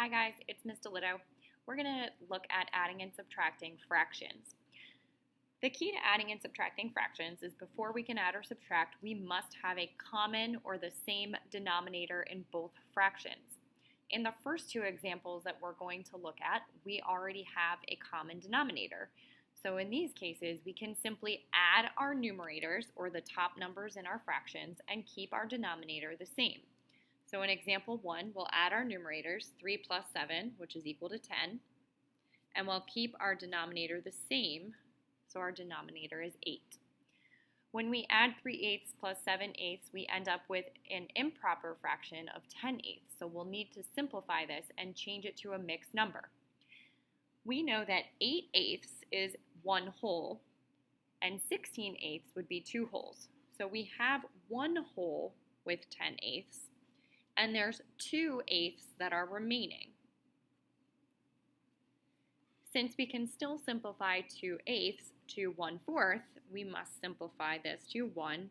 Hi guys, it's Ms. DeLitto. We're going to look at adding and subtracting fractions. The key to adding and subtracting fractions is before we can add or subtract, we must have a common or the same denominator in both fractions. In the first two examples that we're going to look at, we already have a common denominator. So in these cases, we can simply add our numerators, or the top numbers in our fractions, and keep our denominator the same. So in example 1, we'll add our numerators, 3 plus 7, which is equal to 10, and we'll keep our denominator the same, so our denominator is 8. When we add 3/8 plus 7/8, we end up with an improper fraction of 10/8, so we'll need to simplify this and change it to a mixed number. We know that 8/8 is 1 whole, and 16/8 would be 2 wholes. So we have 1 whole with 10/8, and there's 2/8 that are remaining. Since we can still simplify 2/8 to 1/4, we must simplify this to 1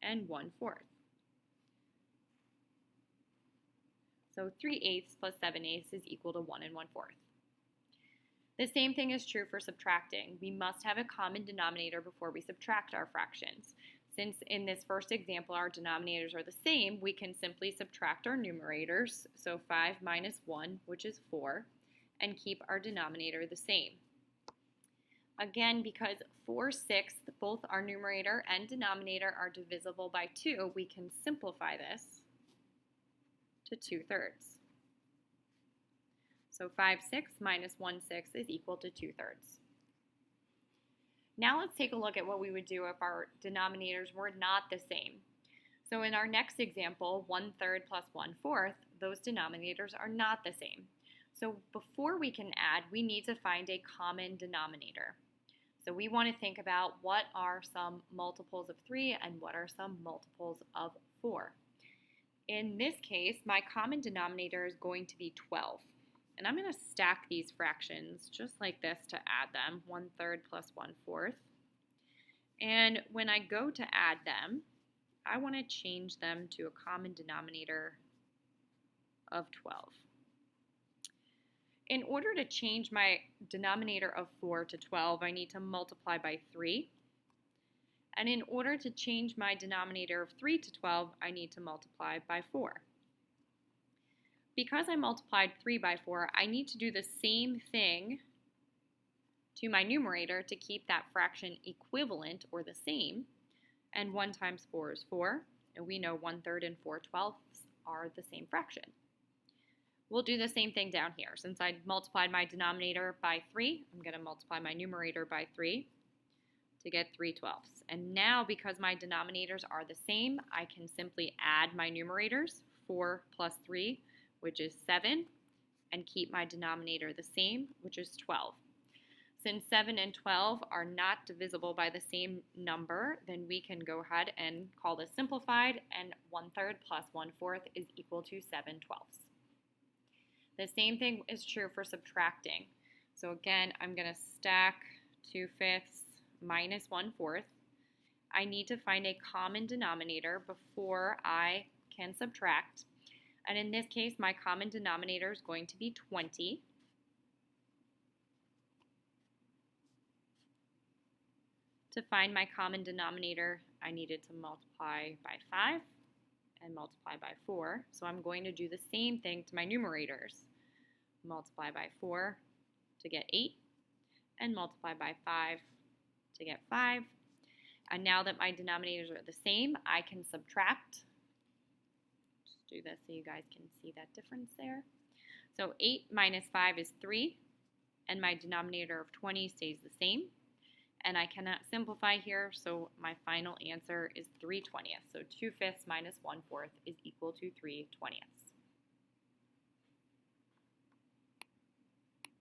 and 1/4. So 3/8 plus 7/8 is equal to 1 and 1/4. The same thing is true for subtracting. We must have a common denominator before we subtract our fractions. Since in this first example our denominators are the same, we can simply subtract our numerators, so 5 minus 1, which is 4, and keep our denominator the same. Again, because 4/6, both our numerator and denominator are divisible by 2, we can simplify this to 2/3. So 5/6 minus 1/6 is equal to 2/3. Now let's take a look at what we would do if our denominators were not the same. So in our next example, 1/3 plus 1/4, those denominators are not the same. So before we can add, we need to find a common denominator. So we want to think about what are some multiples of 3 and what are some multiples of 4. In this case, my common denominator is going to be 12. And I'm going to stack these fractions just like this to add them, 1/3 plus 1/4. And when I go to add them, I want to change them to a common denominator of 12. In order to change my denominator of 4 to 12, I need to multiply by 3. And in order to change my denominator of 3 to 12, I need to multiply by 4. Because I multiplied 3 by 4, I need to do the same thing to my numerator to keep that fraction equivalent or the same. And 1 times 4 is 4, and we know 1/3 and 4/12 are the same fraction. We'll do the same thing down here. Since I multiplied my denominator by 3, I'm going to multiply my numerator by 3 to get 3/12. And now, because my denominators are the same, I can simply add my numerators, 4 plus 3, which is 7, and keep my denominator the same, which is 12. Since 7 and 12 are not divisible by the same number, then we can go ahead and call this simplified, and 1/3 plus 1/4 is equal to 7/12. The same thing is true for subtracting. So again, I'm going to stack 2/5 minus 1/4. I need to find a common denominator before I can subtract. And in this case, my common denominator is going to be 20. To find my common denominator, I needed to multiply by 5 and multiply by 4. So I'm going to do the same thing to my numerators. Multiply by 4 to get 8, and multiply by 5 to get 5. And now that my denominators are the same, I can subtract. Do this so you guys can see that difference there. So 8 minus 5 is 3, and my denominator of 20 stays the same. And I cannot simplify here, so my final answer is 3/20. So 2/5 minus 1/4 is equal to 3/20.